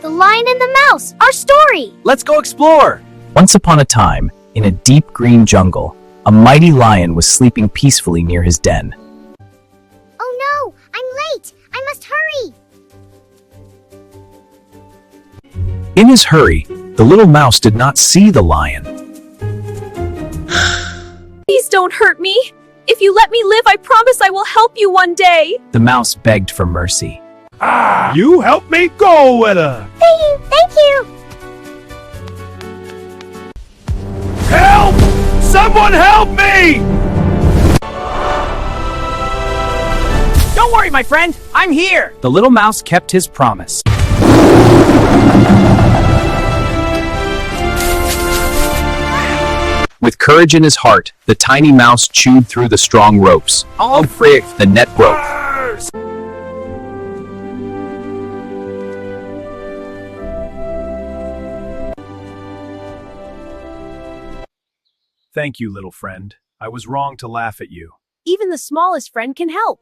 The Lion and the Mouse, our story! Let's go explore! Once upon a time, in a deep green jungle, a mighty lion was sleeping peacefully near his den. Oh no! I'm late! I must hurry! In his hurry, the little mouse did not see the lion. Please don't hurt me! If you let me live, I promise I will help you one day! The mouse begged for mercy. You help me go with her. Thank you! Help! Someone help me! Don't worry, my friend, I'm here! The little mouse kept his promise. With courage in his heart, the tiny mouse chewed through the strong ropes. All free, the net broke. Thank you, little friend. I was wrong to laugh at you. Even the smallest friend can help.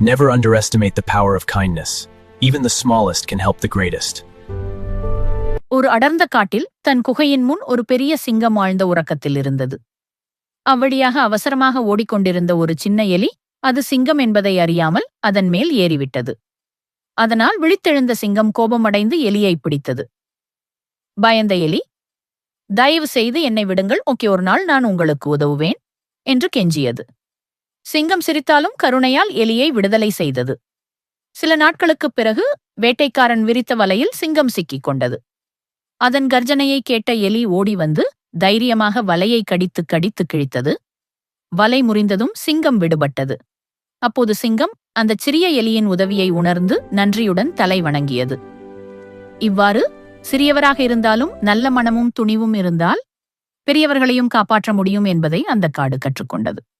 Never underestimate the power of kindness. Even the smallest can help the greatest. ஒரு அடர்ந்த காட்டில் தன் குகையின் முன் ஒரு பெரிய சிங்கம் ஆழ்ந்த உறக்கத்தில் இருந்தது. அவ்வழியாக அவசரமாக ஓடிக்கொண்டிருந்த ஒரு சின்ன எலி அது சிங்கம் என்பதை அறியாமல் அதன் மேல் ஏறிவிட்டது. அதனால் விழித்தெழுந்த சிங்கம் கோபமடைந்து எலியை பிடித்தது. பயந்த எலி, தயவு செய்து என்னை விடுங்கள், ஒரு நாள் நான் உங்களுக்கு உதவுவேன் என்று கெஞ்சியது. சிங்கம் சிரித்தாலும் கருணையால் எலியை விடுதலை செய்தது. சில நாட்களுக்குப் பிறகு வேட்டைக்காரன் விரித்த வலையில் சிங்கம் சிக்கிக் கொண்டது. அதன் கர்ஜனையை கேட்ட எலி ஓடி வந்து தைரியமாக வலையை கடித்து கடித்து கிழித்தது. வலை முறிந்ததும் சிங்கம் விடுபட்டது. அப்போது சிங்கம் அந்தச் சிறிய எலியின் உதவியை உணர்ந்து நன்றியுடன் தலை வணங்கியது. இவ்வாறு சிறியவராக இருந்தாலும் நல்ல மனமும் துணிவும் இருந்தால் பெரியவர்களையும் காப்பாற்ற முடியும் என்பதை அந்த காடு கற்றுக்கொண்டது.